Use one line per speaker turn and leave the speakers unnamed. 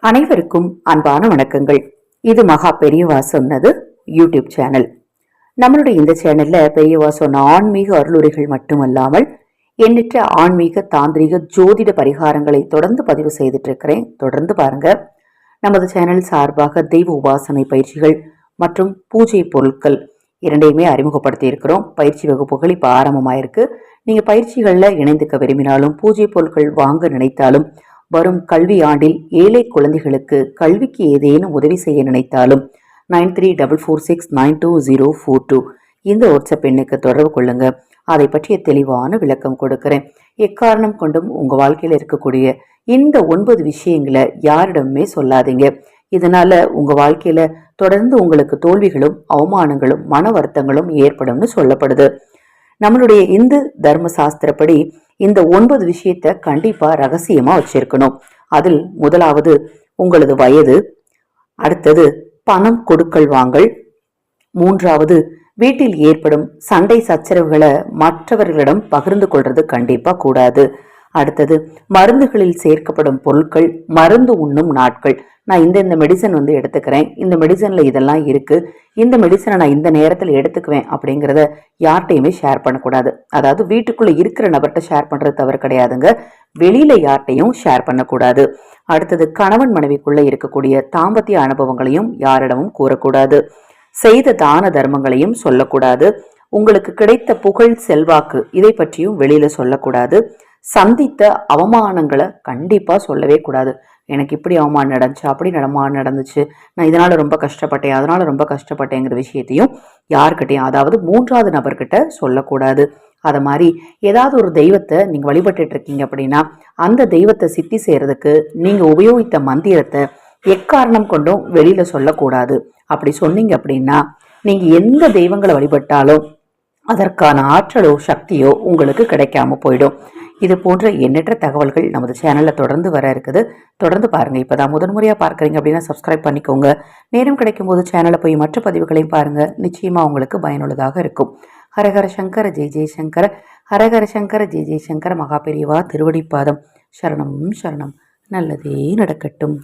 அனைவருக்கும் அன்பான வணக்கங்கள். இது மகா பெரியவா சொன்னது யூடியூப் சேனல். நம்மளுடைய இந்த சேனல்ல பெரியவா சொன்ன ஆன்மீக அருளுரைகள் மட்டுமல்லாமல் எண்ணற்ற ஆன்மீக தாந்திரிக ஜோதிட பரிகாரங்களை தொடர்ந்து பதிவு செய்துட்டு இருக்கிறேன். தொடர்ந்து பாருங்க. நமது சேனல் சார்பாக தெய்வ உபாசனை பயிற்சிகள் மற்றும் பூஜை பொருட்கள் இரண்டையுமே அறிமுகப்படுத்தி இருக்கிறோம். பயிற்சி வகுப்புகள் இப்ப ஆரம்பமாயிருக்கு. நீங்க பயிற்சிகள்ல இணைந்துக்க விரும்பினாலும் பூஜை பொருட்கள் வாங்க நினைத்தாலும் வரும் கல்வி ஆண்டில் ஏழை குழந்தைகளுக்கு கல்விக்கு ஏதேனும் உதவி செய்ய நினைத்தாலும் 9344692042 இந்த வாட்ஸ்அப் எண்ணுக்கு தொடர்பு கொள்ளுங்க. அதை பற்றிய தெளிவான விளக்கம் கொடுக்கிறேன். எக்காரணம் கொண்டும் உங்க வாழ்க்கையில இருக்கக்கூடிய இந்த 9 விஷயங்களை யாரிடமே சொல்லாதீங்க. இதனால உங்க வாழ்க்கையில தொடர்ந்து உங்களுக்கு தோல்விகளும் அவமானங்களும் மன வருத்தங்களும் ஏற்படும்னு சொல்லப்படுது. நம்மளுடைய இந்து தர்ம சாஸ்திரப்படி இந்த 9 விஷயத்த கண்டிப்பா ரகசியமா வச்சிருக்கணும். அதில் முதலாவது உங்களது வயது, அடுத்தது பணம் கொடுக்கல் வாங்கல், மூன்றாவது வீட்டில் ஏற்படும் சண்டை சச்சரவுகளை மற்றவர்களிடம் பகிர்ந்து கொள்றது கண்டிப்பா கூடாது. அடுத்தது மருந்துகளில் சேர்க்கப்படும் பொருட்கள், மருந்து உண்ணும் நாட்கள். நான் இந்த மெடிசன் எடுத்துக்கிறேன், இந்த மெடிசன்ல இதெல்லாம் இருக்கு, இந்த மெடிசனை நான் இந்த நேரத்தில் எடுத்துக்குவேன் அப்படிங்கிறத யார்கிட்டையுமே ஷேர் பண்ணக்கூடாது. அதாவது வீட்டுக்குள்ள இருக்கிற நபர்கிட்ட ஷேர் பண்றது தவறு கிடையாதுங்க, வெளியில யார்கிட்டையும் ஷேர் பண்ணக்கூடாது. அடுத்தது கணவன் மனைவிக்குள்ள இருக்கக்கூடிய தாம்பத்திய அனுபவங்களையும் யாரிடமும் கூறக்கூடாது. செய்த தான தர்மங்களையும் சொல்லக்கூடாது. உங்களுக்கு கிடைத்த புகழ் செல்வாக்கு இதை பற்றியும் வெளியில சொல்லக்கூடாது. சந்தித்த அவமானங்களை கண்டிப்பா சொல்லவே கூடாது. எனக்கு இப்படி அவமானம் நடந்துச்சு, அப்படி நடந்துச்சு, நான் இதனால ரொம்ப கஷ்டப்பட்டேன், அதனால ரொம்ப கஷ்டப்பட்டேங்கிற விஷயத்தையும் யார்கிட்டையும், அதாவது மூன்றாவது நபர்கிட்ட சொல்லக்கூடாது. அதை மாதிரி ஏதாவது ஒரு தெய்வத்தை நீங்க வழிபட்டு இருக்கீங்க அப்படின்னா அந்த தெய்வத்தை சித்தி செய்யறதுக்கு நீங்க உபயோகித்த மந்திரத்தை எக்காரணம் கொண்டும் வெளியில சொல்லக்கூடாது. அப்படி சொன்னீங்க அப்படின்னா நீங்க எந்த தெய்வங்களை வழிபட்டாலும் அதற்கான ஆற்றலோ சக்தியோ உங்களுக்கு கிடைக்காம போயிடும். இது போன்ற எண்ணற்ற தகவல்கள் நமது சேனல்ல தொடர்ந்து வர இருக்குது. தொடர்ந்து பாருங்க. இப்பதான் முதன்முறையா பார்க்குறீங்க அப்படின்னா சப்ஸ்கிரைப் பண்ணிக்கோங்க. நேரம் கிடைக்கும் போது சேனலை போய் மற்ற பதிவுகளையும் பாருங்க. நிச்சயமா உங்களுக்கு பயனுள்ளதாக இருக்கும். ஹரஹர சங்கர ஜெய் ஜெய் சங்கர, ஹரஹர சங்கர ஜெய் ஜெய் சங்கர. மகா பெரியவா திருவடிப்பாதம். சரணம் சரணம். நல்லதே நடக்கட்டும்.